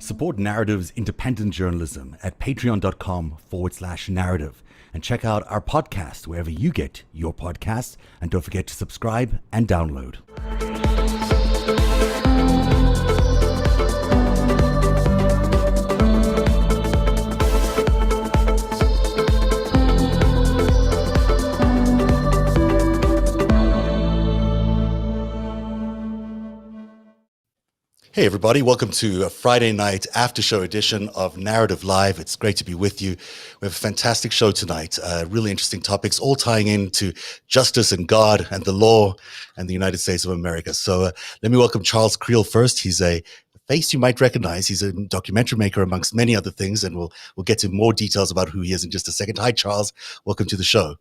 Support Narativ's independent journalism at patreon.com/narrative and check out our podcast wherever you get your podcasts. And don't forget to subscribe and download. Hey everybody, welcome to a Friday night after show edition of Narrative Live. It's great to be with you. We have a fantastic show tonight, really interesting topics, all tying into justice and God and the law and the United States of America. So let me welcome Charles Creel first. He's a face you might recognize. He's a documentary maker amongst many other things, and we'll get to more details about who he is in just a second. Hi Charles, welcome to the show.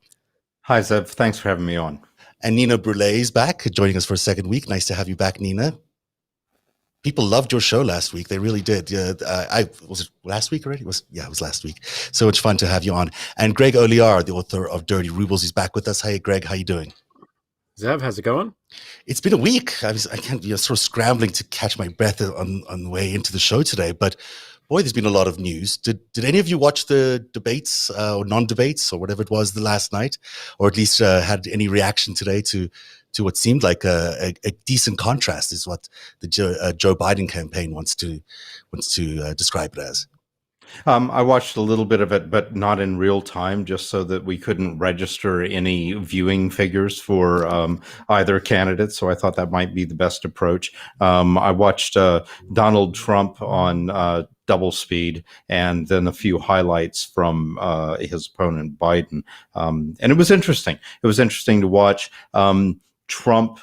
Hi Zev, thanks for having me on. And Nina Brule is back, joining us for a second week. Nice to have you back, Nina. People loved your show last week. They really did. Was it last week already? It was last week. So much fun to have you on. And Greg Oliar, the author of Dirty Rubles, is back with us. Hey, Greg, how you doing? Zev, how's it going? It's been a week. I can't, sort of scrambling to catch my breath on the way into the show today. But boy, there's been a lot of news. Did any of you watch the debates or non-debates or whatever it was the last night, or at least had any reaction today to what seemed like a decent contrast is what the Joe Biden campaign wants to describe it as. I watched a little bit of it, but not in real time, just so that we couldn't register any viewing figures for either candidate. So I thought that might be the best approach. I watched Donald Trump on double speed, and then a few highlights from his opponent Biden, and it was interesting. It was interesting to watch. Trump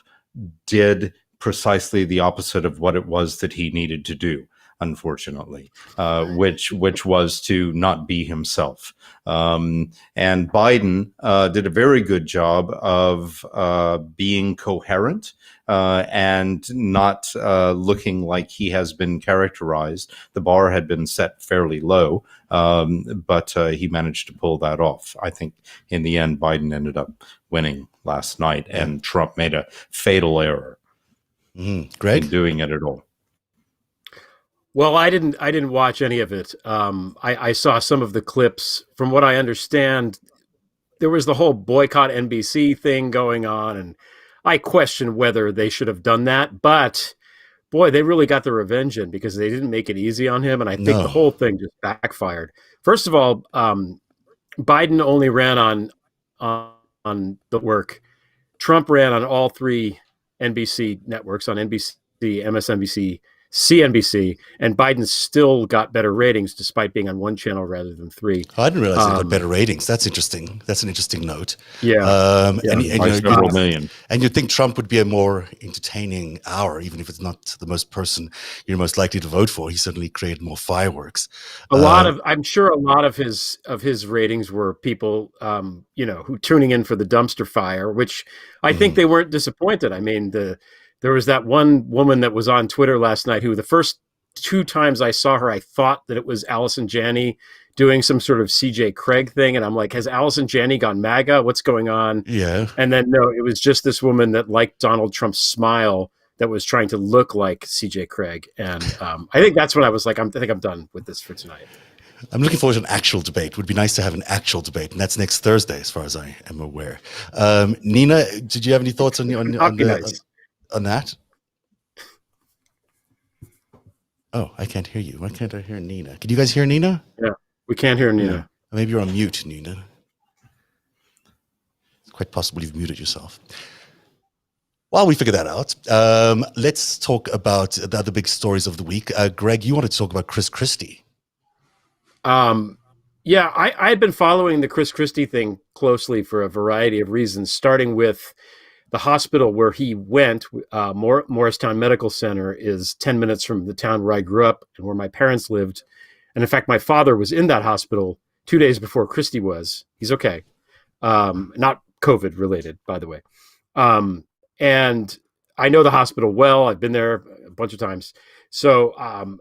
did precisely the opposite of what it was that he needed to do, unfortunately, which was to not be himself. And Biden did a very good job of being coherent and not looking like he has been characterized. The bar had been set fairly low, but he managed to pull that off. I think in the end, Biden ended up winning last night, and Trump made a fatal error Greg? in doing it at all. Well, I didn't watch any of it. I saw some of the clips. From what I understand, there was the whole boycott NBC thing going on, and I question whether they should have done that. But boy, they really got the revenge in, because they didn't make it easy on him, and I think the whole thing just backfired. First of all, Biden only ran on the work. Trump ran on all three NBC networks, on NBC, MSNBC, CNBC, and Biden still got better ratings despite being on one channel rather than three. Oh, I didn't realize they got better ratings. That's interesting. That's an interesting note. Yeah. By several million. And you'd think Trump would be a more entertaining hour, even if it's not the person you're most likely to vote for. He certainly created more fireworks. I'm sure a lot of his ratings were people, who tuning in for the dumpster fire, which I think they weren't disappointed. I mean, there was that one woman that was on Twitter last night who, the first two times I saw her, I thought that it was Allison Janney doing some sort of CJ Craig thing. And I'm like, has Allison Janney gone MAGA? What's going on? Yeah. And then, no, it was just this woman that liked Donald Trump's smile that was trying to look like CJ Craig. And I think that's when I was like, I think I'm done with this for tonight. I'm looking forward to an actual debate. It would be nice to have an actual debate, and that's next Thursday, as far as I am aware. Nina, did you have any thoughts on that? Oh, I can't hear you. Why can't I hear Nina? Can you guys hear Nina? Yeah, we can't hear Nina. Yeah. Maybe you're on mute, Nina. It's quite possible you've muted yourself. While we figure that out, let's talk about the other big stories of the week. Greg, you wanted to talk about Christie. Yeah, I had been following the Christie thing closely for a variety of reasons, starting with the hospital where he went. Morristown Medical Center is 10 minutes from the town where I grew up and where my parents lived. And in fact, my father was in that hospital 2 days before Christie was. He's okay. Not COVID related, by the way. And I know the hospital well. I've been there a bunch of times. So,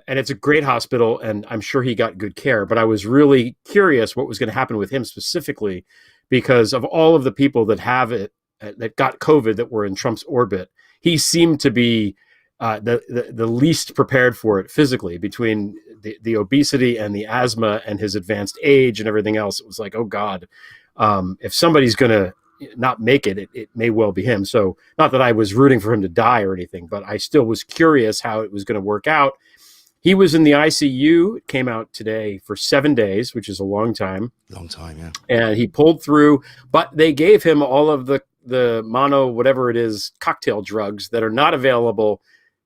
and it's a great hospital, and I'm sure he got good care. But I was really curious what was going to happen with him specifically, because of all of the people that have it, that got COVID, that were in Trump's orbit, he seemed to be the least prepared for it physically, between the obesity and the asthma and his advanced age and everything else. It was like, oh God, if somebody's going to not make it, it may well be him. So not that I was rooting for him to die or anything, but I still was curious how it was going to work out. He was in the ICU. It came out today for 7 days, which is a long time. Long time, yeah. And he pulled through, but they gave him all of the mono, whatever it is, cocktail drugs that are not available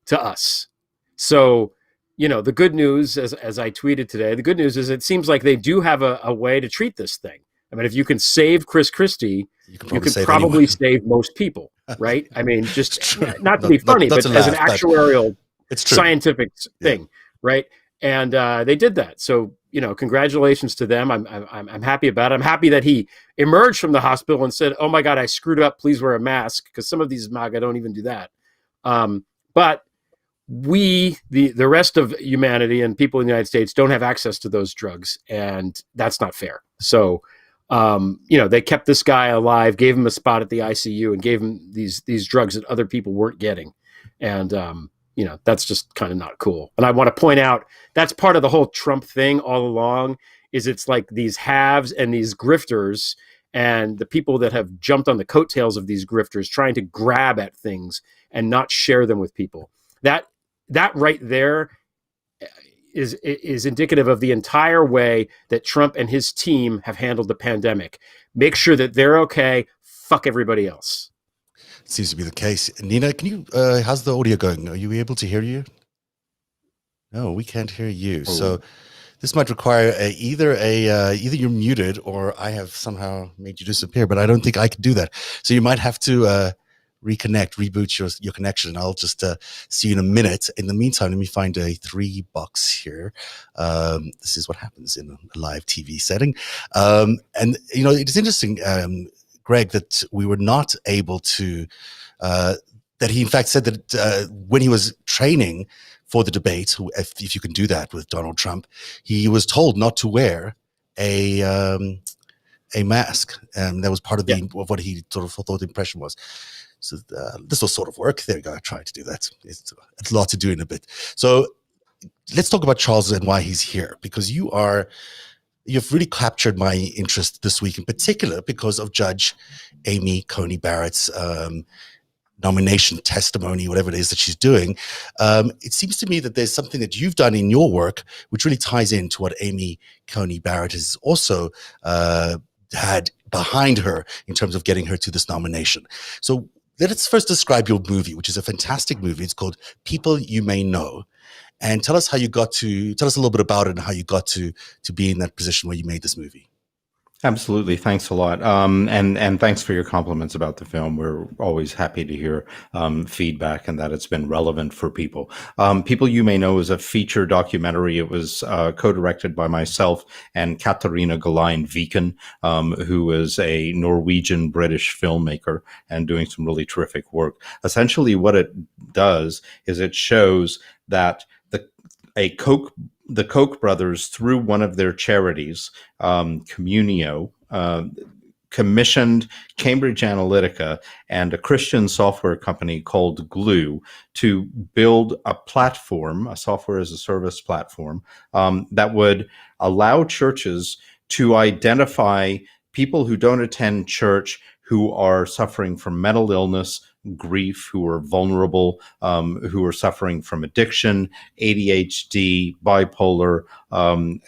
to us. So, the good news, as I tweeted today, the good news is it seems like they do have a way to treat this thing. I mean, if you can save Chris Christie, you could probably save most people, right? I mean, just not to be funny, but as an actuarial scientific thing, right? And they did that. So, congratulations to them. I'm happy about it. I'm happy that he emerged from the hospital and said, "Oh my God, I screwed up. Please wear a mask," because some of these MAGA don't even do that. But we, the rest of humanity and people in the United States, don't have access to those drugs, and that's not fair. So, they kept this guy alive, gave him a spot at the ICU, and gave him these drugs that other people weren't getting, and that's just kind of not cool. And I want to point out that's part of the whole Trump thing all along. Is it's like these haves and these grifters and the people that have jumped on the coattails of these grifters trying to grab at things and not share them with people. That right there is indicative of the entire way that Trump and his team have handled the pandemic. Make sure that they're okay. Fuck everybody else. Seems to be the case. Nina, can you? How's the audio going? Are you able to hear you? No, we can't hear you. Oh. So this might require either you're muted or I have somehow made you disappear. But I don't think I can do that. So you might have to reboot your connection. And I'll just see you in a minute. In the meantime, let me find a 3 box here. This is what happens in a live TV setting. And it's interesting. Greg, that we were not able to, that he in fact said that when he was training for the debate, if you can do that with Donald Trump, he was told not to wear a mask. And that was part of of what he sort of thought the impression was. So this will sort of work. There you go. I tried to do that. It's a lot to do in a bit. So let's talk about Charles and why he's here, because you've really captured my interest this week, in particular because of Judge Amy Coney Barrett's nomination testimony, whatever it is that she's doing. It seems to me that there's something that you've done in your work which really ties into what Amy Coney Barrett has also had behind her in terms of getting her to this nomination. So let's first describe your movie, which is a fantastic movie. It's called People You May Know. And tell us a little bit about it and how you got to be in that position where you made this movie. Absolutely. Thanks a lot. And thanks for your compliments about the film. We're always happy to hear feedback and that it's been relevant for people. People You May Know is a feature documentary. It was co-directed by myself and Katarina Golain-Viken, who is a Norwegian-British filmmaker and doing some really terrific work. Essentially, what it does is it shows that the Koch brothers, through one of their charities, Communio, commissioned Cambridge Analytica and a Christian software company called Glue to build a platform, a software as a service platform, that would allow churches to identify people who don't attend church who are suffering from mental illness, grief, who are vulnerable, who are suffering from addiction, ADHD, bipolar,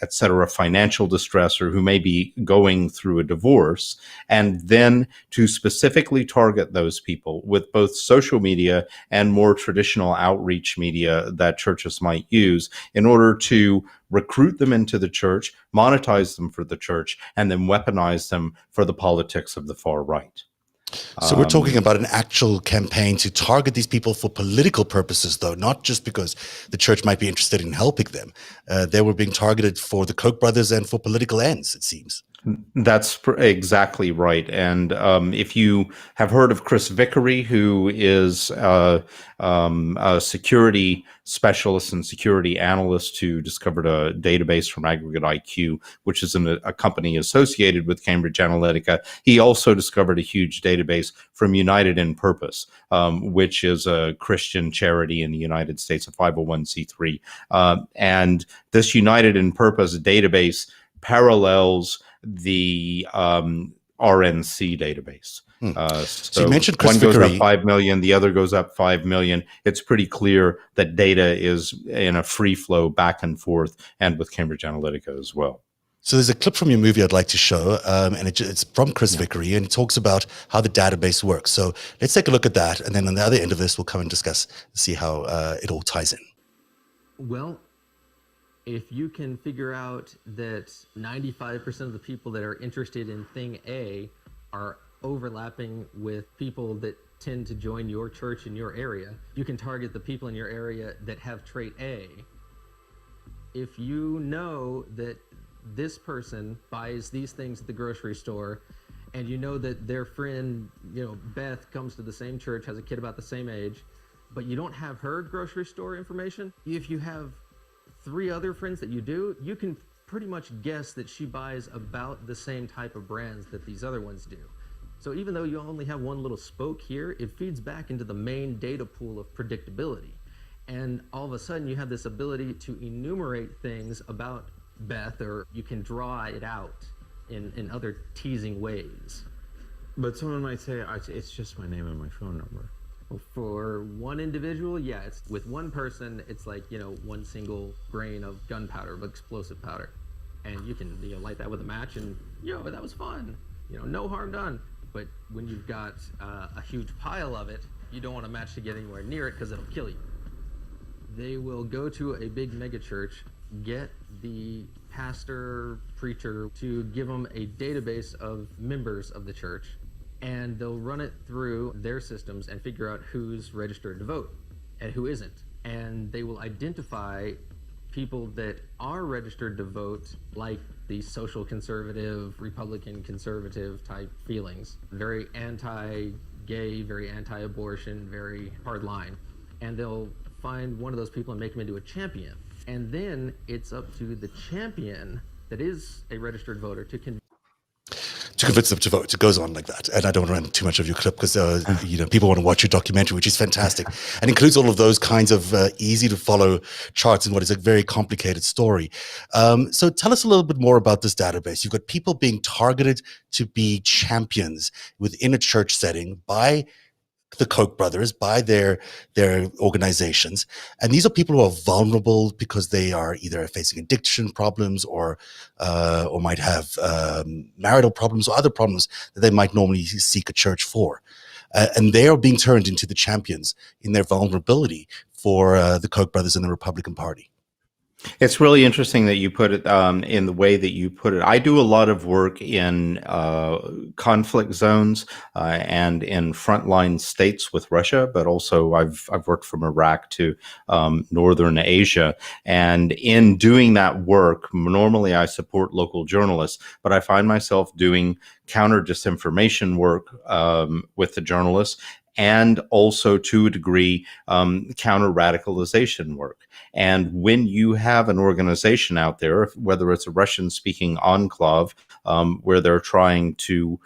etc., financial distress, or who may be going through a divorce, and then to specifically target those people with both social media and more traditional outreach media that churches might use in order to recruit them into the church, monetize them for the church, and then weaponize them for the politics of the far right. So we're talking about an actual campaign to target these people for political purposes, though, not just because the church might be interested in helping them. They were being targeted for the Koch brothers and for political ends, it seems. That's exactly right. And if you have heard of Chris Vickery, who is a security specialist and security analyst who discovered a database from Aggregate IQ, which is a company associated with Cambridge Analytica, he also discovered a huge database from United in Purpose, which is a Christian charity in the United States, a 501c3. And this United in Purpose database parallels the RNC database. So you mentioned Chris one goes Vickery. up 5 million, the other goes up 5 million. It's pretty clear that data is in a free flow back and forth, and with Cambridge Analytica as well. So there's a clip from your movie I'd like to show, and it's from Chris Vickery, and it talks about how the database works. So let's take a look at that, and then on the other end of this, we'll come and discuss, see how it all ties in. Well, if you can figure out that 95% of the people that are interested in thing A are overlapping with people that tend to join your church in your area, you can target the people in your area that have trait A. If you know that this person buys these things at the grocery store, and you know that their friend, Beth, comes to the same church, has a kid about the same age, but you don't have her grocery store information, if you have 3 other friends that you do, you can pretty much guess that she buys about the same type of brands that these other ones do. So even though you only have one little spoke here, it feeds back into the main data pool of predictability. And all of a sudden you have this ability to enumerate things about Beth, or you can draw it out in other teasing ways. But someone might say, it's just my name and my phone number. Well, for one individual, yeah, with one person, it's like, one single grain of gunpowder, of explosive powder. And you can light that with a match and, that was fun. No harm done. But when you've got a huge pile of it, you don't want a match to get anywhere near it because it'll kill you. They will go to a big mega church, get the pastor, preacher to give them a database of members of the church, and they'll run it through their systems and figure out who's registered to vote and who isn't. And they will identify people that are registered to vote, like the social conservative, Republican conservative type feelings. Very anti-gay, very anti-abortion, very hard line. And they'll find one of those people and make him into a champion. And then it's up to the champion that is a registered voter to convince them to vote. It goes on like that. And I don't want to run too much of your clip because, people want to watch your documentary, which is fantastic. And includes all of those kinds of easy to follow charts in what is a very complicated story. So tell us a little bit more about this database. You've got people being targeted to be champions within a church setting by the Koch brothers, by their organizations. And these are people who are vulnerable because they are either facing addiction problems or might have marital problems or other problems that they might normally seek a church for. And they are being turned into the champions in their vulnerability for the Koch brothers and the Republican Party. It's really interesting that you put it in the way that you put it. I do a lot of work in conflict zones and in frontline states with Russia, but also I've worked from Iraq to northern Asia. And in doing that work, normally I support local journalists, but I find myself doing counter disinformation work with the journalists, and also to a degree counter radicalization work. And when you have an organization out there, whether it's a Russian speaking enclave where they're trying to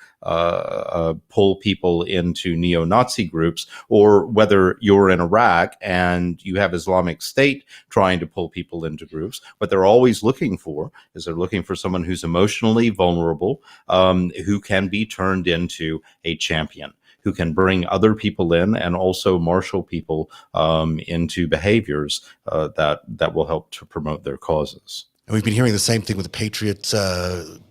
pull people into neo-Nazi groups, or whether you're in Iraq and you have Islamic State trying to pull people into groups, what they're always looking for is they're looking for someone who's emotionally vulnerable, who can be turned into a champion, who can bring other people in and also marshal people into behaviors that will help to promote their causes. And we've been hearing the same thing with the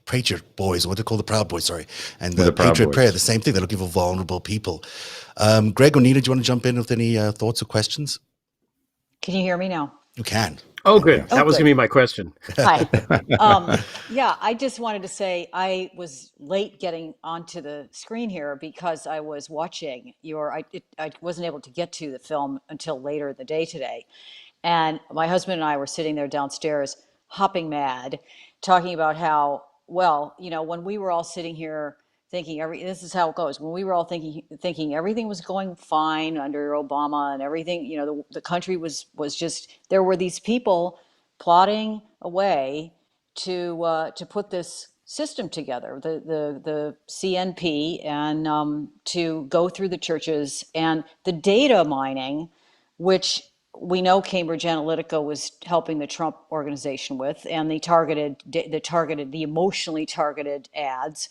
Patriot Boys, what they call the Proud Boys, sorry, and the Patriot Prayer, the same thing. They're looking for vulnerable people. Greg or Nina, do you want to jump in with any thoughts or questions? Can you hear me now? You can. Oh, good. That was going to be my question. Hi. Yeah, I just wanted to say I was late getting onto the screen here because I was watching I wasn't able to get to the film until later in the day today. And my husband and I were sitting there downstairs hopping mad, talking about how well, when we were all sitting here thinking this is how it goes. When we were all thinking everything was going fine under Obama and everything, the country was just, there were these people plotting away to put this system together, the CNP, and to go through the churches and the data mining, which we know Cambridge Analytica was helping the Trump organization with, and the emotionally targeted ads.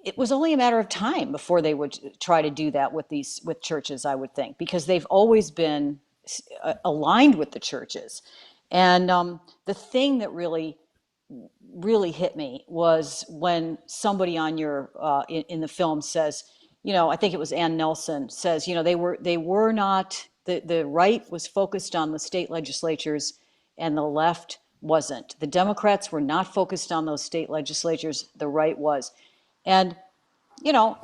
It was only a matter of time before they would try to do that with churches, I would think, because they've always been aligned with the churches. And the thing that really hit me was when somebody on your in the film says, I think it was Ann Nelson, says, they were not, the right was focused on the state legislatures and the left wasn't. The Democrats were not focused on those state legislatures, the right was. And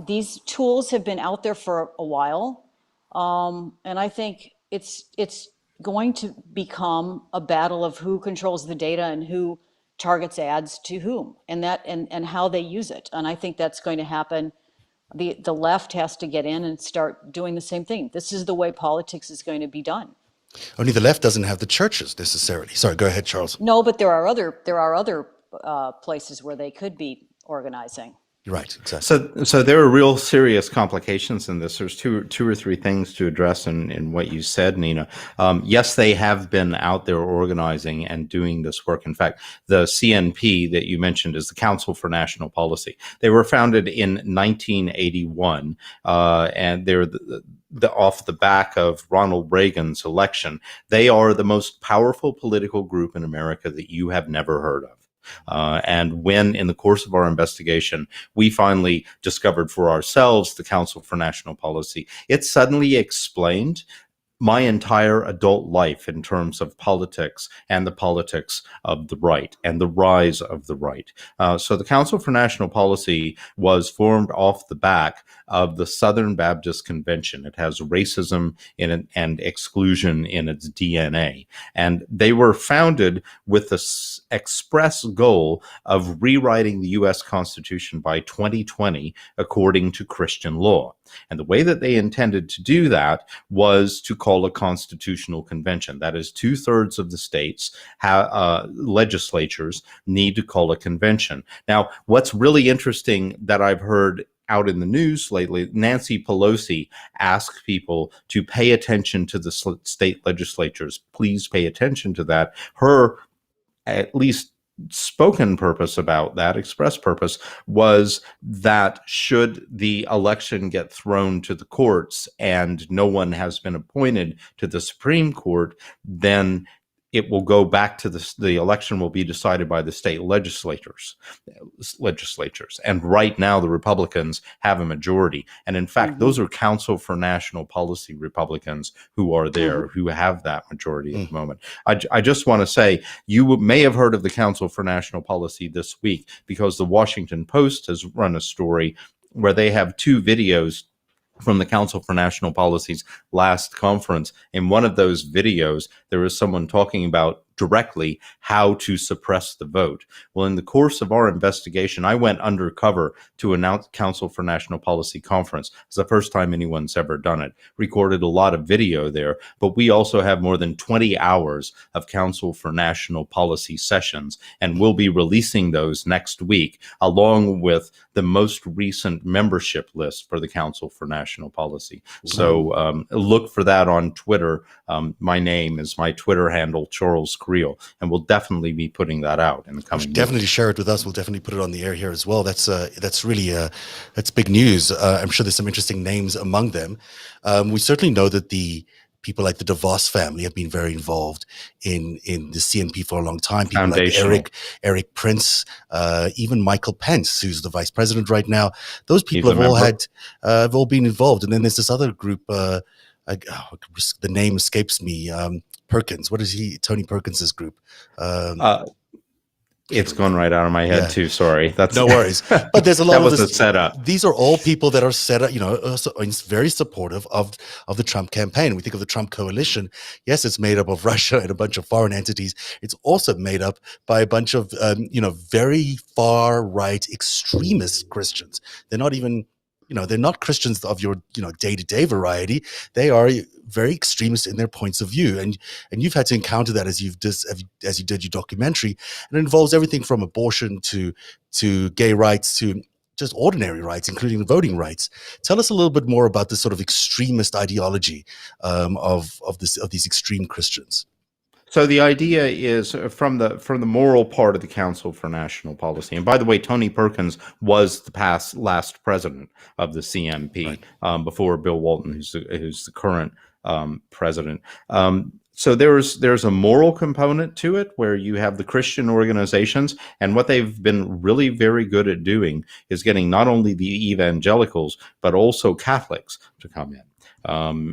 these tools have been out there for a while, and I think it's going to become a battle of who controls the data and who targets ads to whom, and how they use it. And I think that's going to happen. The left has to get in and start doing the same thing. This is the way politics is going to be done. Only the left doesn't have the churches necessarily. Sorry, go ahead, Charles. No, but there are other places where they could be organizing. You're right, exactly. So there are real serious complications in this. There's two or three things to address in what you said, Nina. Yes, they have been out there organizing and doing this work. In fact, the CNP that you mentioned is the Council for National Policy. They were founded in 1981, and they're off the back of Ronald Reagan's election. They are the most powerful political group in America that you have never heard of. And when, in the course of our investigation, we finally discovered for ourselves the Council for National Policy, it suddenly explained my entire adult life in terms of politics and the politics of the right and the rise of the right. So the Council for National Policy was formed off the back of the Southern Baptist Convention. It has racism in it and exclusion in its DNA. And they were founded with the express goal of rewriting the U.S. Constitution by 2020 according to Christian law. And the way that they intended to do that was to call a constitutional convention. That is, 2/3 of the states' legislatures need to call a convention. Now, what's really interesting that I've heard out in the news lately, Nancy Pelosi asked people to pay attention to the state legislatures. Please pay attention to that. Her, at least spoken purpose about that, express purpose, was that should the election get thrown to the courts and no one has been appointed to the Supreme Court, then it will go back to the election will be decided by the state legislatures. And right now, the Republicans have a majority. And in fact, those are Council for National Policy Republicans who are there, who have that majority at the moment. I just want to say, you may have heard of the Council for National Policy this week because the Washington Post has run a story where they have 2 videos from the Council for National Policy's last conference. In one of those videos, there is someone talking about directly how to suppress the vote. Well, in the course of our investigation, I went undercover to a Council for National Policy conference. It's the first time anyone's ever done it. Recorded a lot of video there, but we also have more than 20 hours of Council for National Policy sessions, and we'll be releasing those next week, along with the most recent membership list for the Council for National Policy. So look for that on Twitter. My name is my Twitter handle, Charles Creel, and we'll definitely be putting that out in the coming weeks. Definitely share it with us. We'll definitely put it on the air here as well. That's really that's big news. I'm sure there's some interesting names among them. We certainly know that the people like the DeVos family have been very involved in the CNP for a long time. People like Eric Prince, even Michael Pence, who's the vice president right now. Those people have all been involved. And then there's this other group. The name escapes me. Perkins. What is he? Tony Perkins's group. It's gone right out of my head Yeah. too. Sorry, that's No worries. But there's a lot that of was this. a setup. These are all people that are set up, very supportive of the Trump campaign. We think of the Trump coalition. Yes, it's made up of Russia and a bunch of foreign entities. It's also made up by a bunch of, very far right extremist Christians. They're not even, they're not Christians of your, day-to-day variety. They are very extremist in their points of view, and you've had to encounter that as you did your documentary, and it involves everything from abortion to gay rights to just ordinary rights, including voting rights. Tell us a little bit more about this sort of extremist ideology of these extreme Christians. So the idea is from the moral part of the Council for National Policy. And by the way, Tony Perkins was the last president of the CNP, Right. Before Bill Walton, who's the current president. So there's a moral component to it where you have the Christian organizations, and what they've been really very good at doing is getting not only the evangelicals but also Catholics to come in.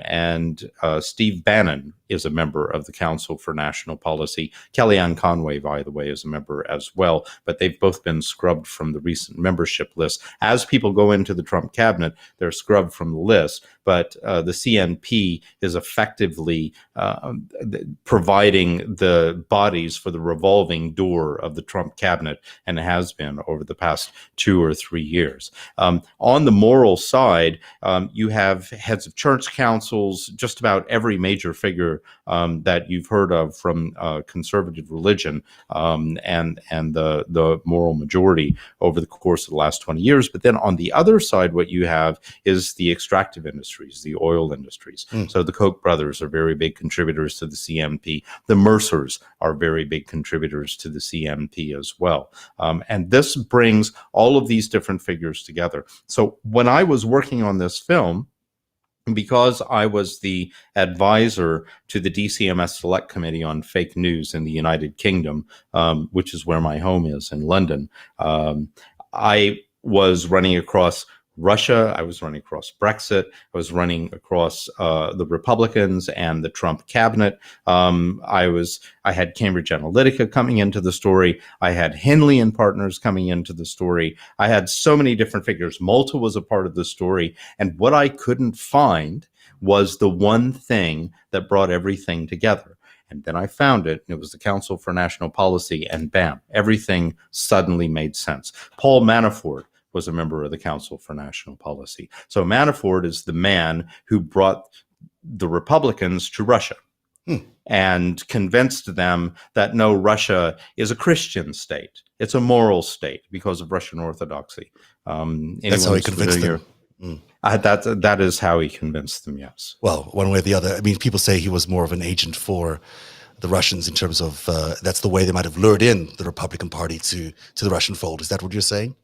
And Steve Bannon is a member of the Council for National Policy. Kellyanne Conway, by the way, is a member as well, but they've both been scrubbed from the recent membership list. As people go into the Trump cabinet, they're scrubbed from the list, but the CNP is effectively providing the bodies for the revolving door of the Trump cabinet, and has been over the past 2 or 3 years. On the moral side, you have heads of church councils, just about every major figure that you've heard of from conservative religion and the moral majority over the course of the last 20 years. But then on the other side, what you have is the extractive industries, the oil industries. So the Koch brothers are very big contributors to the CNP. The Mercers are very big contributors to the CNP as well. And this brings all of these different figures together. So when I was working on this film, because I was the advisor to the DCMS Select Committee on Fake News in the United Kingdom, which is where my home is in London, I was running across Russia, I was running across Brexit, I was running across the Republicans and the Trump cabinet. I had Cambridge Analytica coming into the story. I had Henley and Partners coming into the story. I had so many different figures. Malta was a part of the story. And what I couldn't find was the one thing that brought everything together. And then I found it, and it was the Council for National Policy, and bam, everything suddenly made sense. Paul Manafort was a member of the Council for National Policy. So Manafort is the man who brought the Republicans to Russia and convinced them that no, Russia is a Christian state. It's a moral state because of Russian Orthodoxy. That's how he convinced them. That is how he convinced them, yes. Well, one way or the other. I mean, people say he was more of an agent for the Russians in terms of that's the way they might have lured in the Republican Party to the Russian fold. Is that what you're saying?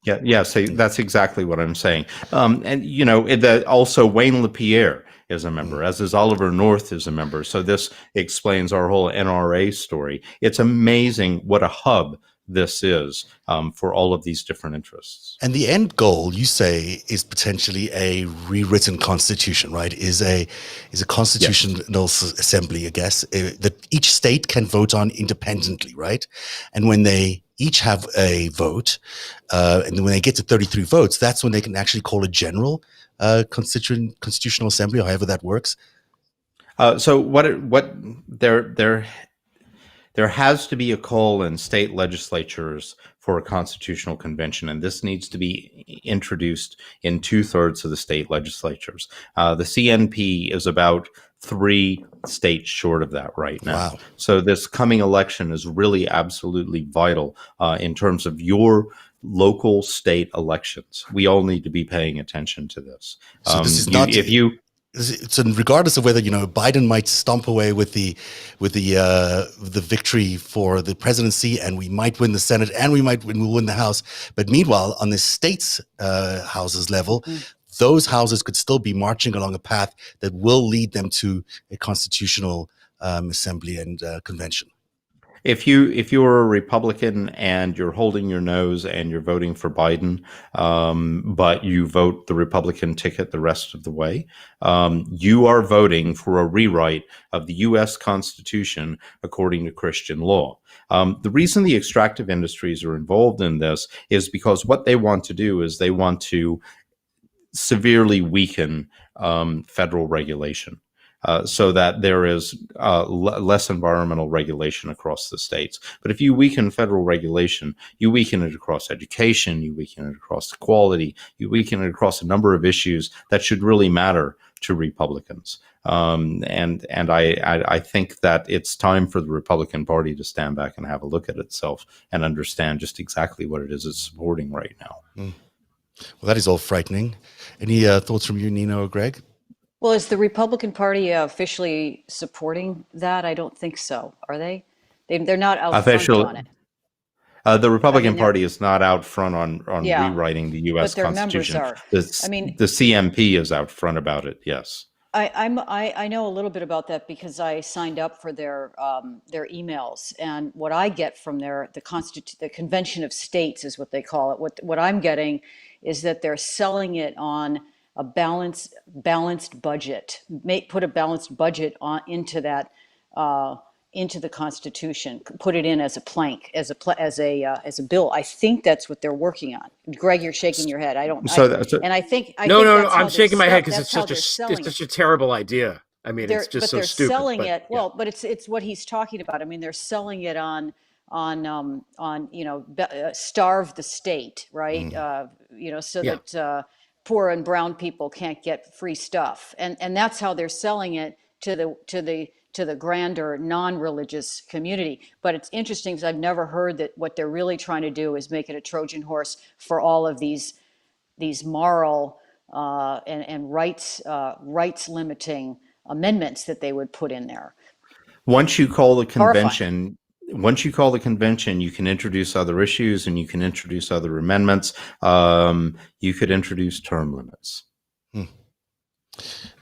Yeah. So that's exactly what I'm saying. And also Wayne LaPierre is a member, as is Oliver North is a member. So this explains our whole NRA story. It's amazing what a hub this is for all of these different interests. And the end goal, you say, is potentially a rewritten constitution, right? Is a constitutional assembly, I guess, that each state can vote on independently, right? And when they each have a vote, and when they get to 33 votes, that's when they can actually call a general constitutional assembly, or however that works. So there has to be a call in state legislatures for a constitutional convention, and this needs to be introduced in 2/3 of the state legislatures. The CNP is about 3 states short of that right now. Wow. So this coming election is really absolutely vital in terms of your local state elections. We all need to be paying attention to this. So this is not so regardless of whether Biden might stomp away with the victory for the presidency, and we might win the Senate, and we'll win the House. But meanwhile, on the states' houses level, those houses could still be marching along a path that will lead them to a constitutional assembly and convention. If you're a Republican and you're holding your nose and you're voting for Biden, but you vote the Republican ticket the rest of the way, you are voting for a rewrite of the U.S. Constitution according to Christian law. The reason the extractive industries are involved in this is because what they want to do is they want to severely weaken federal regulation. So that there is less environmental regulation across the states. But if you weaken federal regulation, you weaken it across education, you weaken it across equality, you weaken it across a number of issues that should really matter to Republicans. And I think that it's time for the Republican Party to stand back and have a look at itself and understand just exactly what it is it's supporting right now. Well, that is all frightening. Any thoughts from you, Nina or Greg? Well, is the Republican Party officially supporting that? I don't think so. Are they? They're not out front on it. The Republican they're- Party is not out front on Yeah, rewriting the U.S. but their members Constitution. are. I mean, The CMP is out front about it. Yes. I know a little bit about that because I signed up for their emails, and what I get from the Convention of States is what they call it. What I'm getting is that they're selling it on a balanced budget. Put a balanced budget into that into the Constitution. Put it in as a plank, as a bill. I think that's what they're working on. Greg, you're shaking your head. I don't. And I think No, that's how I'm shaking my head because it's it's such a terrible idea. I mean, it's just so stupid. They're selling it. Yeah. Well, but it's what he's talking about. I mean, they're selling it on starve the state, right? So that poor and brown people can't get free stuff, and that's how they're selling it to the grander non-religious community. But it's interesting because I've never heard that what they're really trying to do is make it a Trojan horse for all of these moral and rights limiting amendments that they would put in there. Once you call the Horrifying. convention, you can introduce other issues and you can introduce other amendments. You could introduce term limits. And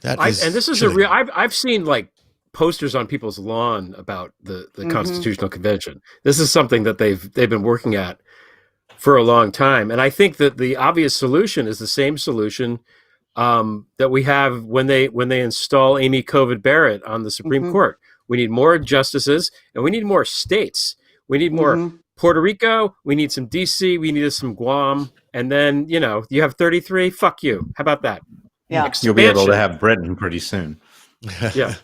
this is chilling. a real. I've seen like posters on people's lawn about the Constitutional Convention. This is something that they've been working at for a long time, and I think that the obvious solution is the same solution that we have when they install Amy Coney Barrett on the Supreme Court. We need more justices, and we need more states. We need more Puerto Rico. We need some DC. We need some Guam, and then you have 33. Fuck you. How about that? Yeah, You'll be able to have Britain pretty soon. Yeah.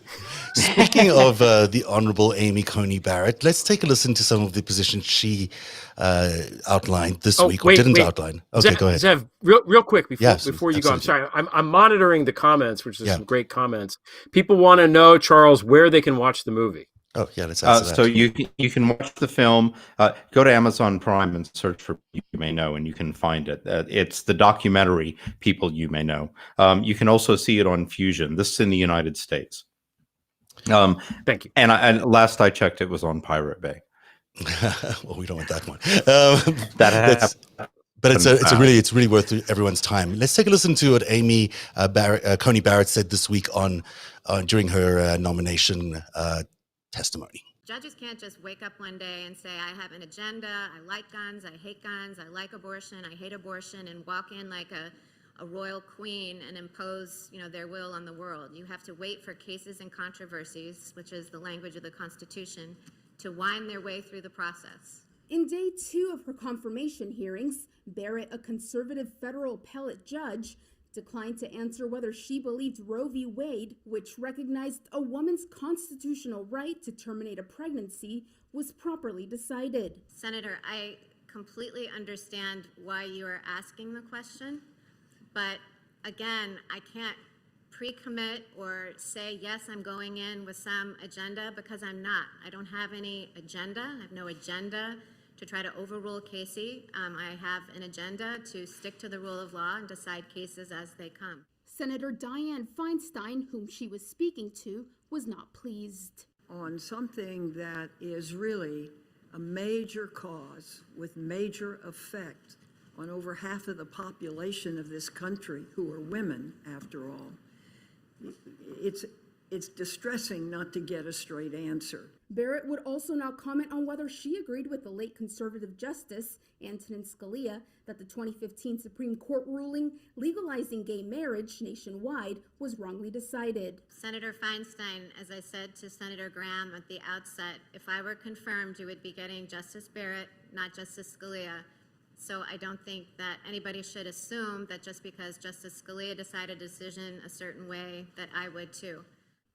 Speaking of the Honorable Amy Coney Barrett, let's take a listen to some of the positions she outlined this week, or didn't outline. Okay, Zev, go ahead. Zev, real quick before you go, I'm absolutely. sorry. I'm monitoring the comments, which is some great comments. People want to know, Charles, where they can watch the movie. Oh, yeah, let's answer that. So you can watch the film. Go to Amazon Prime and search for You May Know, and you can find it. It's the documentary People You May Know. You can also see it on Fusion. This is in the United States. Thank you. And last I checked, it was on Pirate Bay. Well, we don't want that one. But it's really worth everyone's time. Let's take a listen to what Amy Coney Barrett said this week during her nomination testimony. Judges can't just wake up one day and say, I have an agenda, I like guns, I hate guns, I like abortion, I hate abortion, and walk in like a royal queen and impose, their will on the world. You have to wait for cases and controversies, which is the language of the Constitution, to wind their way through the process. In day 2 of her confirmation hearings, Barrett, a conservative federal appellate judge, declined to answer whether she believed Roe v. Wade, which recognized a woman's constitutional right to terminate a pregnancy, was properly decided. Senator, I completely understand why you are asking the question, but again, I can't pre-commit or say, yes, I'm going in with some agenda, because I'm not. I don't have any agenda. I have no agenda to try to overrule Casey. I have an agenda to stick to the rule of law and decide cases as they come. Senator Dianne Feinstein, whom she was speaking to, was not pleased. On something that is really a major cause with major effect on over half of the population of this country, who are women, after all, it's distressing not to get a straight answer. Barrett would also now comment on whether she agreed with the late conservative justice, Antonin Scalia, that the 2015 Supreme Court ruling legalizing gay marriage nationwide was wrongly decided. Senator Feinstein, as I said to Senator Graham at the outset, if I were confirmed, you would be getting Justice Barrett, not Justice Scalia. So I don't think that anybody should assume that just because Justice Scalia decided a decision a certain way, that I would too.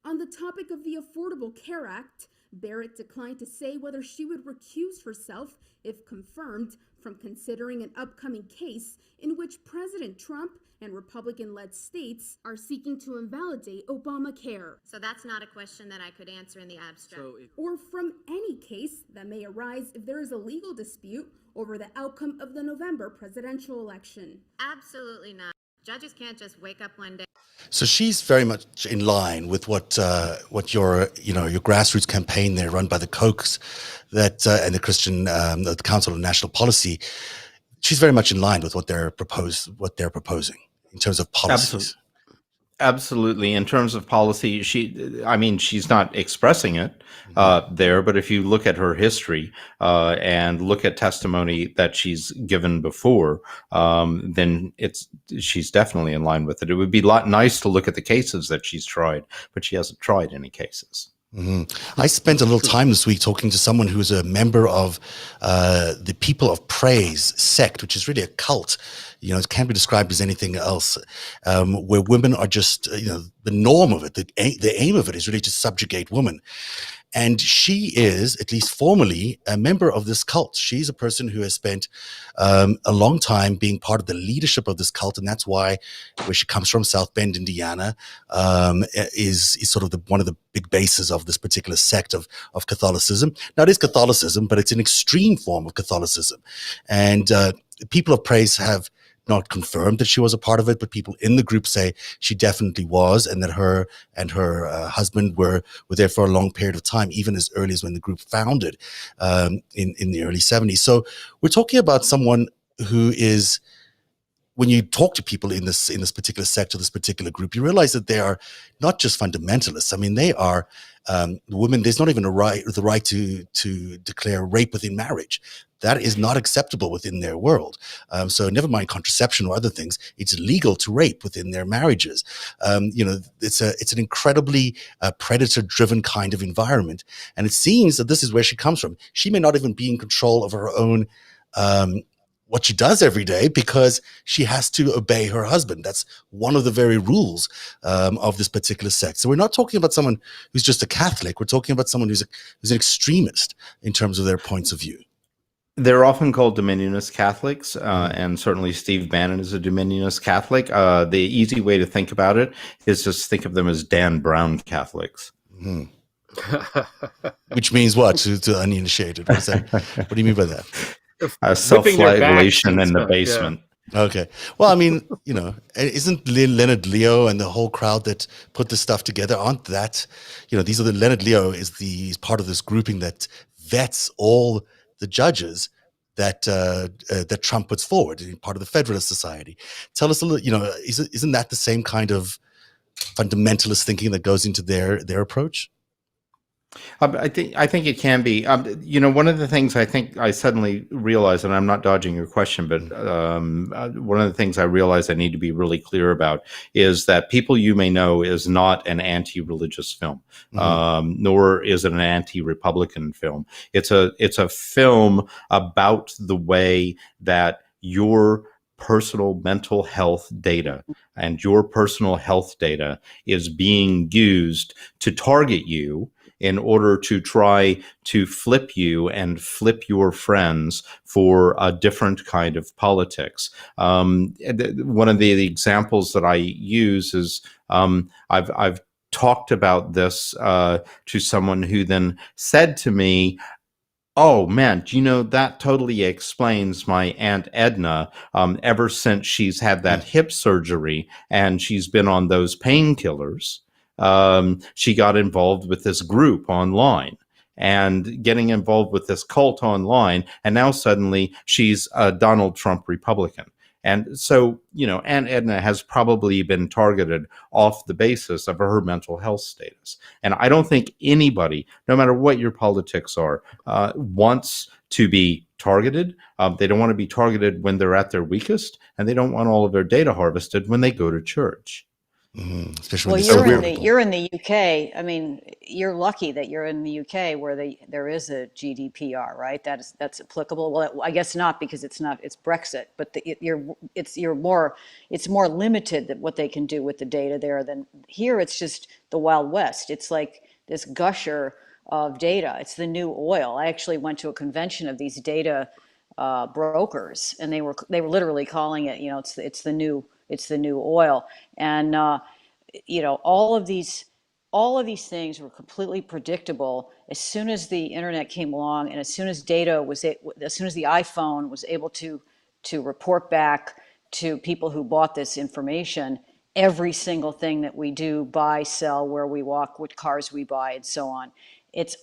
On the topic of the Affordable Care Act, Barrett declined to say whether she would recuse herself, if confirmed, from considering an upcoming case in which President Trump and Republican-led states are seeking to invalidate Obamacare. So that's not a question that I could answer in the abstract. Or from any case that may arise if there is a legal dispute over the outcome of the November presidential election. Absolutely not. Judges can't just wake up one day. So she's very much in line with what your grassroots campaign there, run by the Kochs, that and the Christian the Council on National Policy. She's very much in line with what they're proposing in terms of policies. Absolutely. In terms of policy, she's not expressing it there, but if you look at her history and look at testimony that she's given before, then she's definitely in line with it. It would be nice to look at the cases that she's tried, but she hasn't tried any cases. I spent a little time this week talking to someone who is a member of the People of Praise sect, which is really a cult. It can't be described as anything else, where women are just, the norm of it. The aim of it is really to subjugate women. And she is, at least formally, a member of this cult. She's a person who has spent a long time being part of the leadership of this cult, and that's why, where she comes from, South Bend, Indiana, is sort of one of the big bases of this particular sect of Catholicism. Now, it is Catholicism, but it's an extreme form of Catholicism. And People of Praise have not confirmed that she was a part of it, but people in the group say she definitely was, and that her and her husband were there for a long period of time, even as early as when the group founded in the early 70s. So we're talking about someone who is, when you talk to people in this particular sector, this particular group, you realize that they are not just fundamentalists. I mean, they are women. There's not even the right to declare rape within marriage. That is not acceptable within their world. So never mind contraception or other things. It's illegal to rape within their marriages. It's an incredibly predator-driven kind of environment. And it seems that this is where she comes from. She may not even be in control of her own what she does every day, because she has to obey her husband. That's one of the very rules of this particular sect. So we're not talking about someone who's just a Catholic. We're talking about someone who's an extremist in terms of their points of view. They're often called Dominionist Catholics, and certainly Steve Bannon is a Dominionist Catholic. The easy way to think about it is just think of them as Dan Brown Catholics. Which means what to the uninitiated? What do you mean by that? Self-flagellation in the basement. Yeah. Okay. Well, I mean, isn't Leonard Leo and the whole crowd that put this stuff together, aren't that, Leonard Leo is part of this grouping that vets all the judges that Trump puts forward, part of the Federalist Society. Tell us a little, isn't that the same kind of fundamentalist thinking that goes into their approach? I think it can be. One of the things I think I suddenly realized, and I'm not dodging your question, but one of the things I realized I need to be really clear about is that People You May Know is not an anti-religious film, nor is it an anti-Republican film. It's a film about the way that your personal mental health data and your personal health data is being used to target you in order to try to flip you and flip your friends for a different kind of politics. One of the examples that I use is I've talked about this to someone who then said to me, "Oh man, that totally explains my Aunt Edna. Ever since she's had that hip surgery and she's been on those painkillers, she got involved with this group online and getting involved with this cult online. And now suddenly she's a Donald Trump Republican." And so, Aunt Edna has probably been targeted off the basis of her mental health status. And I don't think anybody, no matter what your politics are, wants to be targeted. They don't want to be targeted when they're at their weakest, and they don't want all of their data harvested when they go to church. Especially Well, when they're so vulnerable. you're in the UK. I mean, you're lucky that you're in the UK where there is a GDPR, right? That's applicable. Well, I guess not, because it's Brexit, but it's more limited that what they can do with the data there than here. It's just the Wild West. It's like this gusher of data. It's the new oil. I actually went to a convention of these data brokers, and they were literally calling it, it's the new oil. And all of these things were completely predictable as soon as the internet came along, and as soon as the iPhone was able to report back to people who bought this information every single thing that we do, buy, sell, where we walk, what cars we buy, and so on. It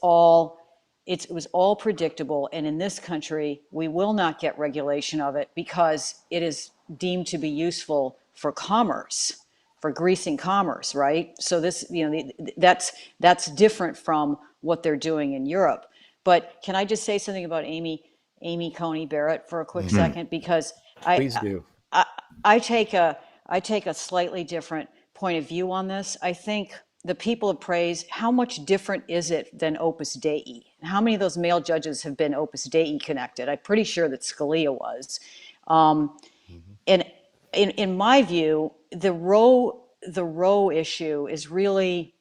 was all predictable, and in this country, we will not get regulation of it because it is deemed to be useful for commerce, for greasing commerce, right? So this, that's different from what they're doing in Europe. But can I just say something about Amy Coney Barrett for a quick second? Because Please do. I take a slightly different point of view on this. I think the people of praise, how much different is it than Opus Dei? How many of those male judges have been Opus Dei connected? I'm pretty sure that Scalia was. And in my view, the Roe issue is really,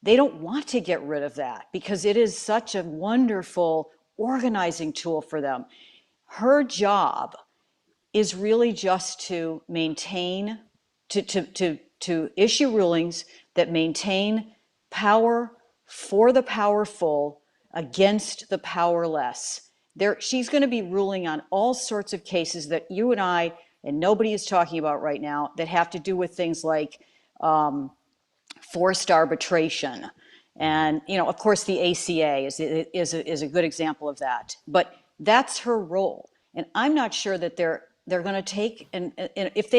they don't want to get rid of that because it is such a wonderful organizing tool for them. Her job is really just to maintain, to issue rulings that maintain power for the powerful against the powerless. She's going to be ruling on all sorts of cases that you and I and nobody is talking about right now that have to do with things like forced arbitration. And, of course, the ACA is a good example of that. But that's her role. And I'm not sure that they're going to take, and if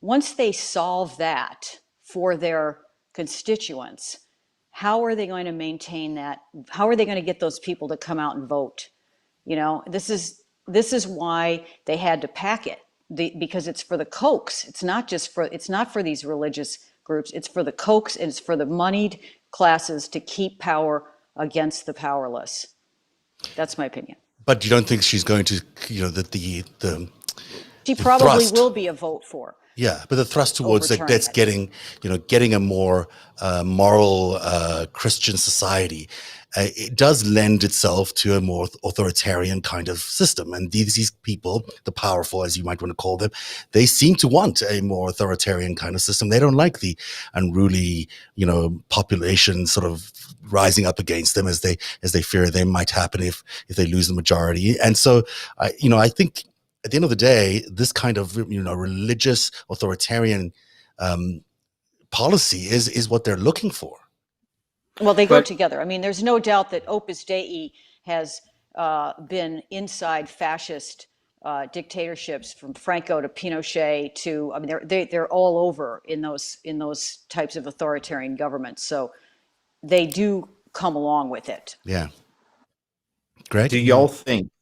once they solve that for their constituents, how are they going to maintain that? How are they going to get those people to come out and vote? This is why they had to pack it, because it's for the Kochs. It's not for these religious groups. It's for the Kochs, and it's for the moneyed classes to keep power against the powerless. That's my opinion. But you don't think she's going to, she probably thrust will be a vote for. Yeah, but the thrust towards Overturn that's it. getting a more moral Christian society, it does lend itself to a more authoritarian kind of system. And these people, the powerful, as you might want to call them, they seem to want a more authoritarian kind of system. They don't like the unruly, population sort of rising up against them as they fear they might happen if they lose the majority. And so, I think, at the end of the day, this kind of religious authoritarian policy is what they're looking for. Well, they go together. I mean, there's no doubt that Opus Dei has been inside fascist dictatorships, from Franco to Pinochet to, I mean, they're all over in those types of authoritarian governments. So they do come along with it. Yeah. Greg, do y'all think?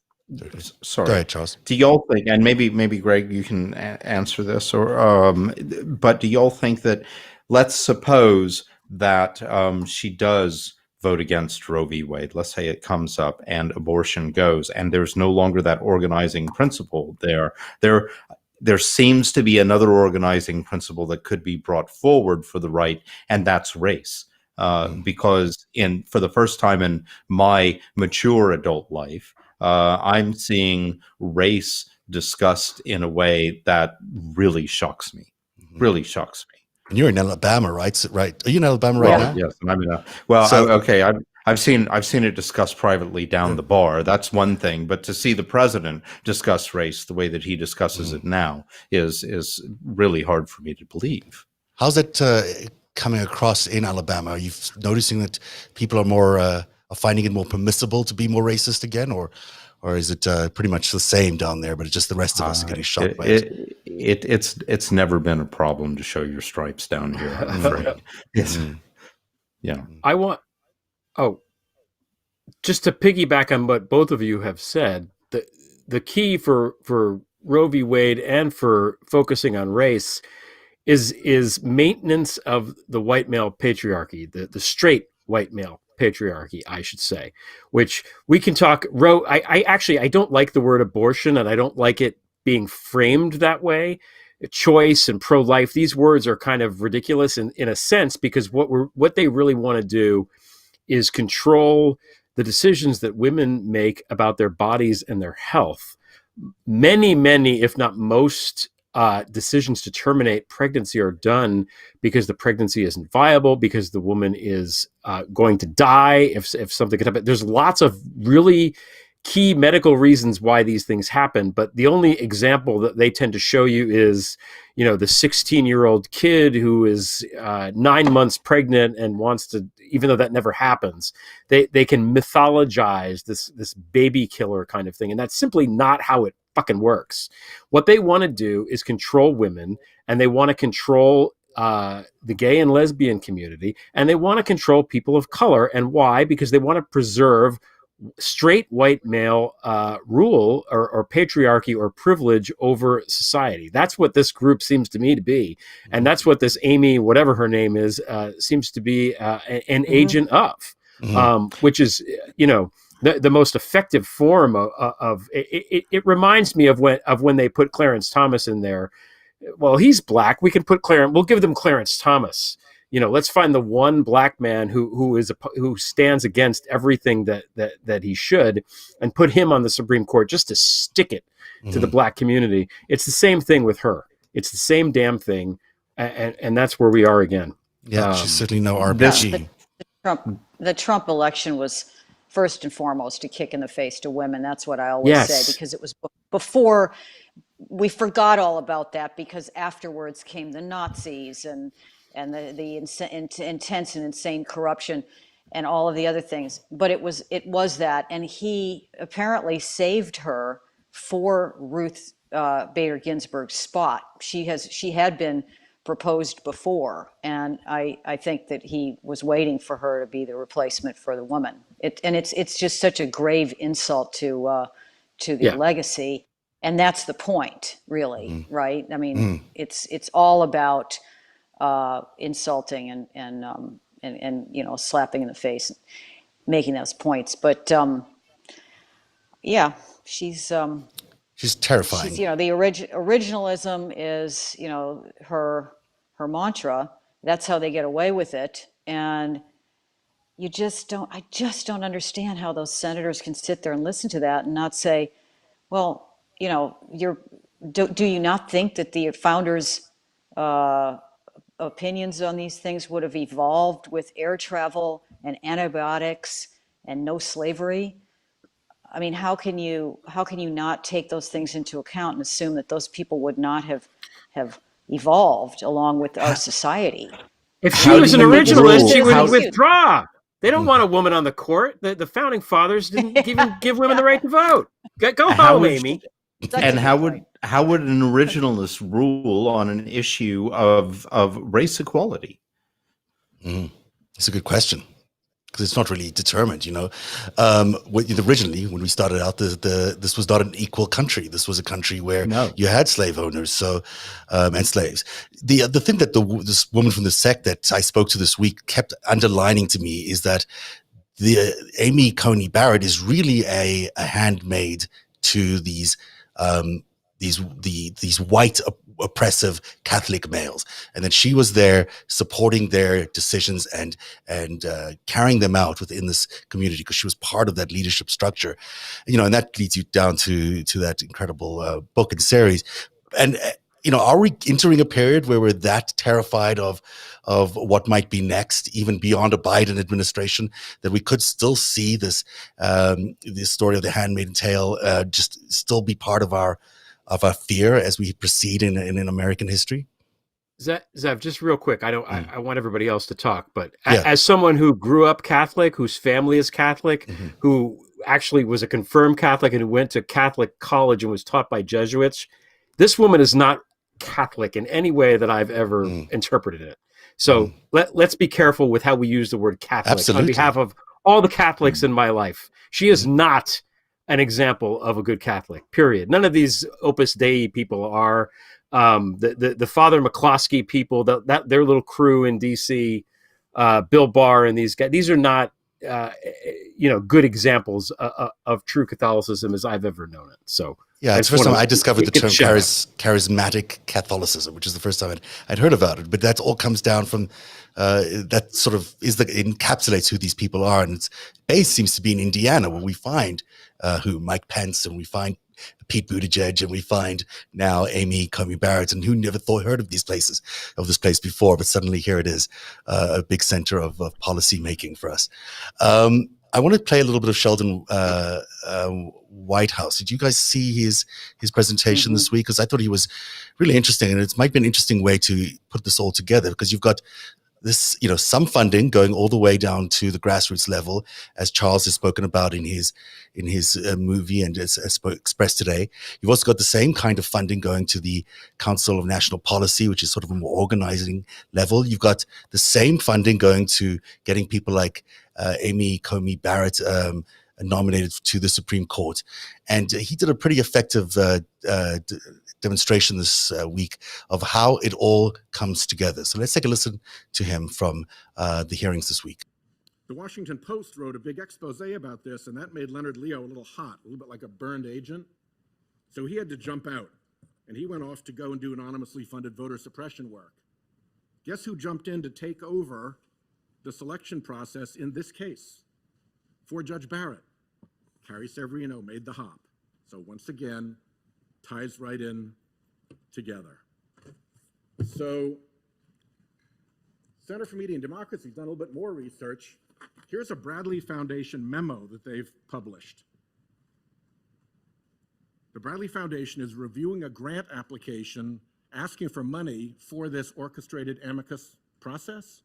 Sorry, go ahead, Charles. Do y'all think, and maybe Greg, you can answer this, or but do y'all think that, let's suppose that she does vote against Roe v. Wade, let's say it comes up and abortion goes, and there's no longer that organizing principle there seems to be another organizing principle that could be brought forward for the right, and that's race. Because for the first time in my mature adult life, I'm seeing race discussed in a way that really shocks me. Really shocks me. And you're in Alabama, right? Right? Are you in Alabama right now? Yes, I'm in. I've seen it discussed privately down the bar. That's one thing, but to see the president discuss race the way that he discusses it now is really hard for me to believe. How's it coming across in Alabama? Are you noticing that people are more finding it more permissible to be more racist again, or is it pretty much the same down there, but it's just the rest of us are getting shocked by it? It's never been a problem to show your stripes down here, I'm afraid. Yeah. I want, just to piggyback on what both of you have said, the key for Roe v. Wade and for focusing on race is maintenance of the white male patriarchy, the straight white male patriarchy, I should say, which we can talk. Roe, I don't like the word abortion, and I don't like it being framed that way. Choice and pro-life, these words are kind of ridiculous in a sense, because what they really want to do is control the decisions that women make about their bodies and their health. Many, if not most, decisions to terminate pregnancy are done because the pregnancy isn't viable, because the woman is going to die if something could happen. There's lots of really key medical reasons why these things happen, but the only example that they tend to show you is, the 16-year-old kid who is 9 months pregnant and wants to, even though that never happens, they can mythologize this baby killer kind of thing, and that's simply not how it fucking works. What they want to do is control women, and they want to control the gay and lesbian community, and they want to control people of color. And why? Because they want to preserve straight white male rule or patriarchy or privilege over society. That's what this group seems to me to be. And that's what this Amy, whatever her name is, seems to be an agent of, which is, the most effective form of it. It reminds me of when they put Clarence Thomas in there. Well, he's black. We'll give them Clarence Thomas. Let's find the one black man who stands against everything that he should, and put him on the Supreme Court just to stick it to the black community. It's the same thing with her. It's the same damn thing, and that's where we are again. Yeah, she's certainly no RPG. The Trump election was first and foremost a kick in the face to women. That's what I always say, because it was before. We forgot all about that, because afterwards came the Nazis and the intense and insane corruption and all of the other things. But it was that, and he apparently saved her for Ruth Bader Ginsburg's spot. She had been proposed before, and I think that he was waiting for her to be the replacement for the woman. It's just such a grave insult to the legacy, and that's the point, really, right? I mean, it's all about insulting and slapping in the face, making those points. But she's terrifying. She's, the originalism is her mantra. That's how they get away with it, and I just don't understand how those senators can sit there and listen to that and not say, well, do you not think that the founders' opinions on these things would have evolved with air travel and antibiotics and no slavery? I mean, how can you not take those things into account and assume that those people would not have evolved along with our society? If she was an originalist, she would withdraw. They don't want a woman on the court. The founding fathers didn't even give women the right to vote. Go home, Amy. And how would an originalist rule on an issue of race equality? It's a good question, because it's not really determined. Originally, when we started out, this was not an equal country. This was a country where you had slave owners, and slaves. The thing that this woman from the sect that I spoke to this week kept underlining to me is that the Amy Coney Barrett is really a handmaid to these white oppressive Catholic males, and that she was there supporting their decisions and carrying them out within this community, because she was part of that leadership structure, and that leads you down to that incredible book and series. And are we entering a period where we're that terrified of what might be next, even beyond a Biden administration, that we could still see this story of the Handmaid's Tale just still be part of our fear as we proceed in American history? Zev, just real quick. I want everybody else to talk, but Yeah. as someone who grew up Catholic, whose family is Catholic, who actually was a confirmed Catholic and who went to Catholic college and was taught by Jesuits, this woman is not Catholic in any way that I've ever interpreted it. So let's be careful with how we use the word Catholic. Absolutely. On behalf of all the Catholics in my life, she is not an example of a good Catholic, period. None of these Opus Dei people are. The Father McCloskey people, that their little crew in DC, Bill Barr and these guys, these are not good examples of true Catholicism as I've ever known it. So yeah, it's the first time I discovered the term charismatic Catholicism, which is the first time I'd heard about it. But that all comes down from that sort of encapsulates who these people are, and its base seems to be in Indiana, where we find Mike Pence, and we find Pete Buttigieg, and we find now Amy Coney Barrett, and who never heard of this place before, but suddenly here it is, a big center of policy making for us. I want to play a little bit of Sheldon Whitehouse. Did you guys see his presentation this week? Because I thought he was really interesting, and it might be an interesting way to put this all together, because you've got this, some funding going all the way down to the grassroots level, as Charles has spoken about in his movie and as expressed today. You've also got the same kind of funding going to the Council of National Policy, which is sort of a more organizing level. You've got the same funding going to getting people like Amy Coney Barrett nominated to the Supreme Court. And he did a pretty effective demonstration this week of how it all comes together. So let's take a listen to him from the hearings this week. The Washington Post wrote a big expose about this, and that made Leonard Leo a little hot, a little bit like a burned agent. So he had to jump out, and he went off to go and do anonymously funded voter suppression work. Guess who jumped in to take over the selection process in this case for Judge Barrett? Carrie Severino made the hop. So once again, ties right in together. So Center for Media and Democracy has done a little bit more research. Here's a Bradley Foundation memo that they've published. The Bradley Foundation is reviewing a grant application asking for money for this orchestrated amicus process.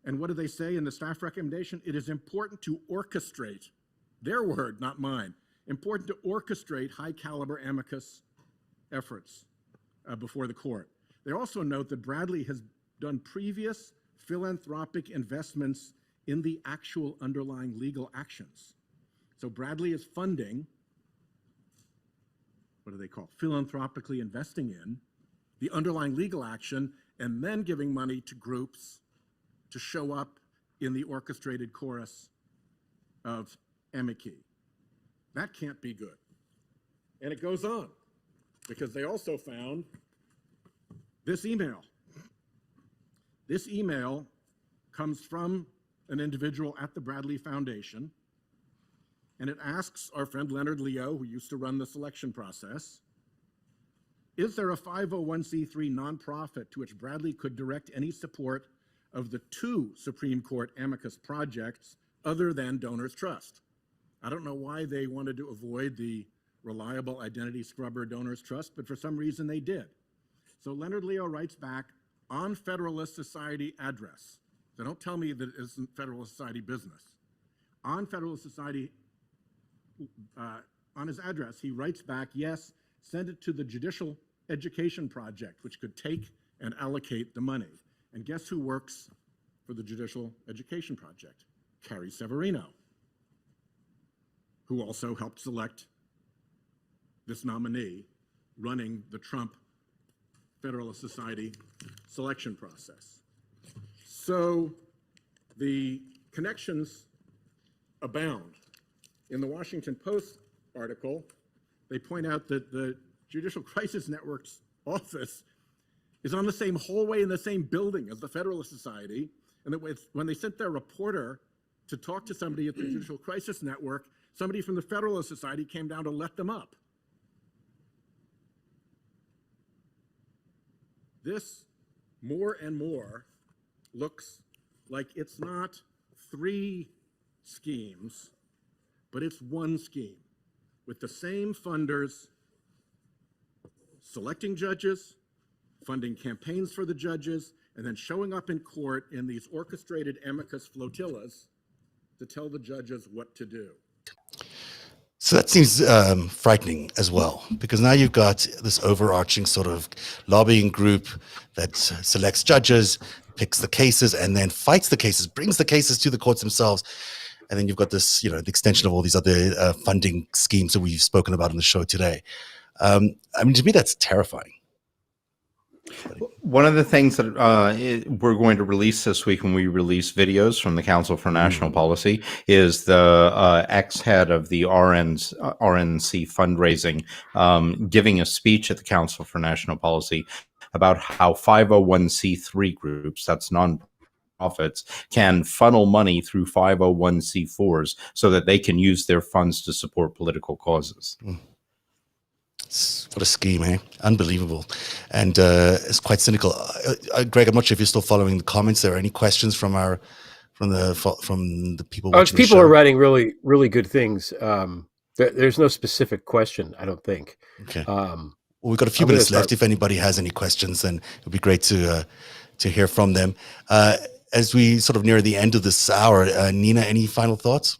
And what do they say in the staff recommendation? It is important to orchestrate, their word, not mine, important to orchestrate high caliber amicus efforts before the court. They also note that Bradley has done previous philanthropic investments in the actual underlying legal actions. So Bradley is funding, what do they call, philanthropically investing in the underlying legal action, and then giving money to groups to show up in the orchestrated chorus of amici. That can't be good. And it goes on, because they also found this email. This email comes from an individual at the Bradley Foundation, and it asks our friend Leonard Leo, who used to run the selection process, is there a 501c3 nonprofit to which Bradley could direct any support of the 2 Supreme Court amicus projects other than Donors Trust? I don't know why they wanted to avoid the reliable identity scrubber Donors Trust, but for some reason they did. So Leonard Leo writes back on Federalist Society address. So don't tell me that it isn't Federalist Society business. On Federalist Society, on his address, he writes back, yes, send it to the Judicial Education Project, which could take and allocate the money. And guess who works for the Judicial Education Project? Carrie Severino, who also helped select this nominee running the Trump Federalist Society selection process. So the connections abound. In the Washington Post article, they point out that the Judicial Crisis Network's office is on the same hallway in the same building as the Federalist Society, and that when they sent their reporter to talk to somebody at the Judicial Crisis Network, somebody from the Federalist Society came down to let them up. This more and more looks like it's not 3 schemes, but it's one scheme with the same funders selecting judges, funding campaigns for the judges, and then showing up in court in these orchestrated amicus flotillas to tell the judges what to do. So that seems frightening as well, because now you've got this overarching sort of lobbying group that selects judges, picks the cases, and then fights the cases, brings the cases to the courts themselves. And then you've got this, the extension of all these other funding schemes that we've spoken about on the show today. I mean, to me, that's terrifying. One of the things that we're going to release this week when we release videos from the Council for National Policy is the ex-head of the RNC fundraising giving a speech at the Council for National Policy about how 501c3 groups, that's nonprofits, can funnel money through 501c4s so that they can use their funds to support political causes. What a scheme, eh? Unbelievable. And it's quite cynical. Greg, I'm not sure if you're still following the comments. There are any questions from the people watching the show? People are writing really, really good things. There's no specific question, I don't think. Okay. Well, we've got a few minutes left. If anybody has any questions, then it would be great to hear from them. As we sort of near the end of this hour, Nina, any final thoughts?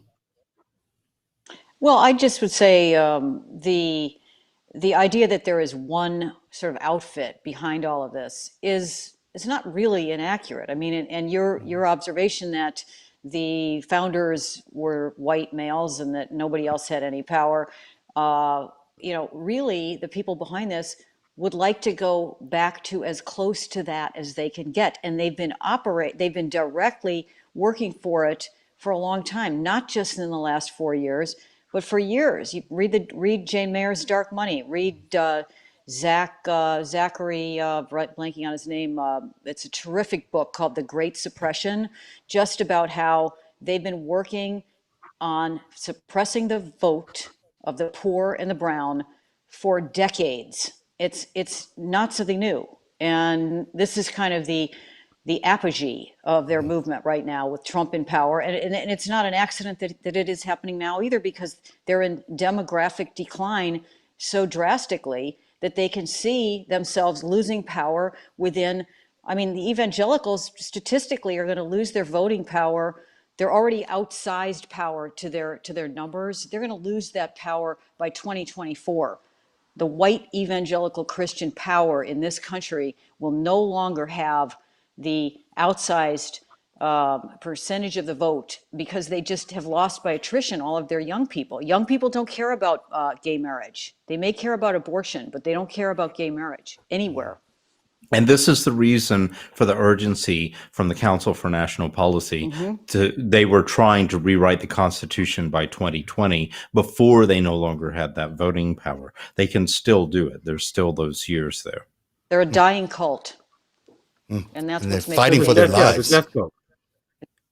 Well, I just would say the idea that there is one sort of outfit behind all of this is not really inaccurate. I mean, and your observation that the founders were white males and that nobody else had any power, really the people behind this would like to go back to as close to that as they can get. And they've been directly working for it for a long time, not just in the last 4 years, but for years. You read Jane Mayer's Dark Money, read Zachary, blanking on his name. It's a terrific book called The Great Suppression, just about how they've been working on suppressing the vote of the poor and the brown for decades. It's not something new. And this is kind of the apogee of their movement right now with Trump in power. And it's not an accident that it is happening now either, because they're in demographic decline so drastically that they can see themselves losing power within, the evangelicals statistically are going to lose their voting power. They're already outsized power to their numbers. They're going to lose that power by 2024. The white evangelical Christian power in this country will no longer have the outsized percentage of the vote, because they just have lost by attrition all of their young people. Young people don't care about gay marriage. They may care about abortion, but they don't care about gay marriage anywhere. And this is the reason for the urgency from the Council for National Policy. They were trying to rewrite the Constitution by 2020 before they no longer had that voting power. They can still do it. There's still those years there. They're a dying cult. And that's they're what makes fighting them for their lives.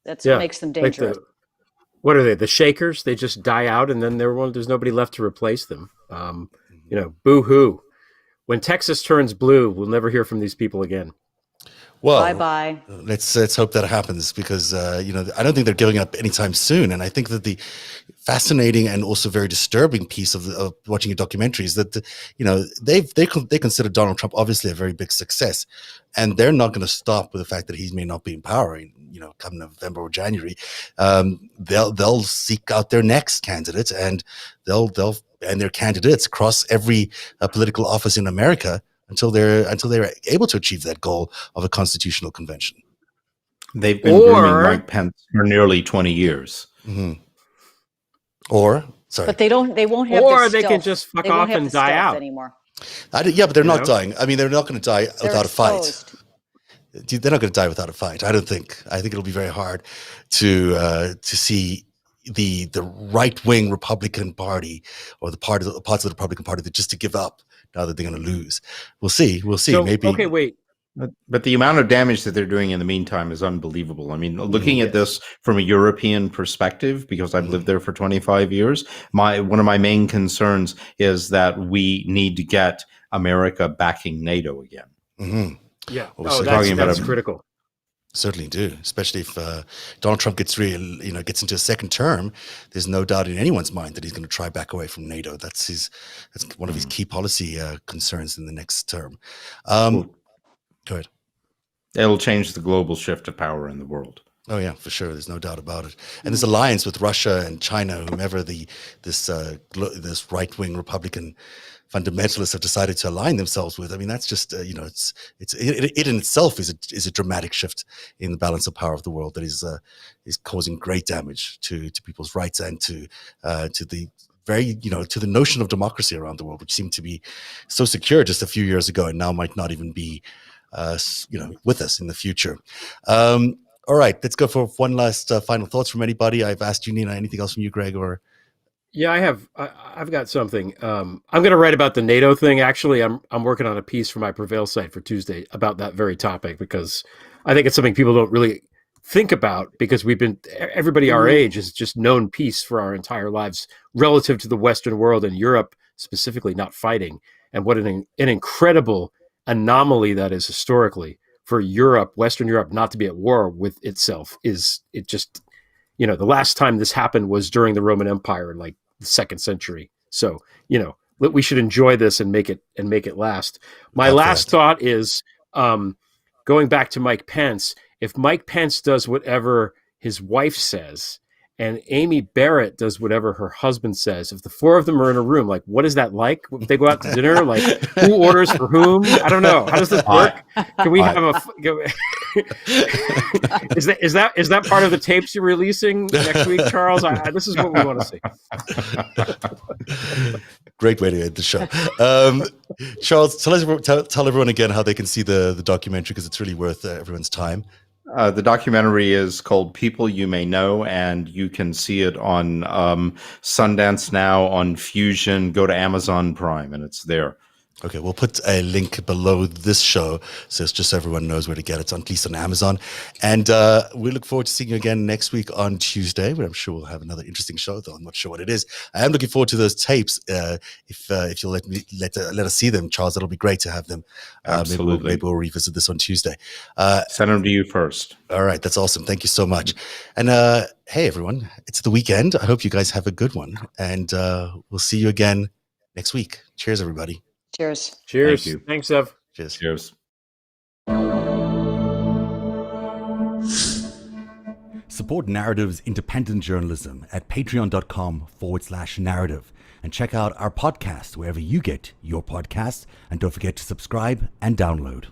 That's what makes them dangerous. What are they? The Shakers? They just die out, and then there's nobody left to replace them. Boo hoo. When Texas turns blue, we'll never hear from these people again. Well, bye-bye. Let's hope that happens, because I don't think they're giving up anytime soon. And I think that the fascinating and also very disturbing piece of watching a documentary is that they consider Donald Trump obviously a very big success, and they're not going to stop with the fact that he may not be in power. Come November or January, they'll seek out their next candidate, and and their candidates across every political office in America until they're able to achieve that goal of a constitutional convention. They've been grooming Mike Pence for nearly 20 years. Mm-hmm. But they won't have. Or the they stealth. can just fuck they won't off have and the die stealth out anymore. But they're not dying. They're not going to die without a fight. They're not going to die without a fight. I don't think. I think it'll be very hard to see the right wing Republican Party or the parts of the Republican Party that just to give up now that they're going to lose. We'll see. So, maybe. Okay, wait. But the amount of damage that they're doing in the meantime is unbelievable. I mean, looking at this from a European perspective, because I've lived there for 25 years, one of my main concerns is that we need to get America backing NATO again. Mm-hmm. Yeah, that's critical. Certainly do, especially if Donald Trump gets into a second term. There's no doubt in anyone's mind that he's going to try back away from NATO. That's one of his key policy concerns in the next term. Good. It'll change the global shift of power in the world. Oh yeah, for sure. There's no doubt about it. And this alliance with Russia and China, whomever this right-wing Republican fundamentalists have decided to align themselves with. I mean, that's just it in itself is a dramatic shift in the balance of power of the world that is causing great damage to people's rights and to the very to the notion of democracy around the world, which seemed to be so secure just a few years ago, and now might not even be with us in the future. All right, let's go for one last final thoughts from anybody. I've asked you, Nina. Anything else from you, Greg? Or Yeah, I've got something. I'm going to write about the NATO thing. Actually, I'm working on a piece for my Prevail site for Tuesday about that very topic, because I think it's something people don't really think about, because everybody our age has just known peace for our entire lives relative to the Western world and Europe specifically not fighting, and what an incredible anomaly that is historically for Europe, Western Europe, not to be at war with itself. The last time this happened was during the Roman Empire in like the 2nd century. So, we should enjoy this and make it last. My last thought is going back to Mike Pence. If Mike Pence does whatever his wife says, and Amy Barrett does whatever her husband says, if the four of them are in a room, like, what is that like? If they go out to dinner, like, who orders for whom? I don't know. How does this work? Can we have is that part of the tapes you're releasing next week, Charles? This is what we want to see. Great way to end the show. Charles, tell everyone again how they can see the documentary, because it's really worth everyone's time. The documentary is called People You May Know, and you can see it on Sundance Now, on Fusion. Go to Amazon Prime, and it's there. Okay, we'll put a link below this show, so it's just so everyone knows where to get it, at least on Amazon. And we look forward to seeing you again next week on Tuesday, where I'm sure we'll have another interesting show, though I'm not sure what it is. I am looking forward to those tapes. If you'll let us see them, Charles, that'll be great to have them. Absolutely. Maybe we'll revisit this on Tuesday. Send them to you first. All right, that's awesome. Thank you so much. And hey, everyone, it's the weekend. I hope you guys have a good one, and we'll see you again next week. Cheers, everybody. Cheers. Cheers. Thank you. Thanks, Zev. Cheers. Cheers. Support Narrative's independent journalism at patreon.com/narrative, and check out our podcast wherever you get your podcasts, and don't forget to subscribe and download.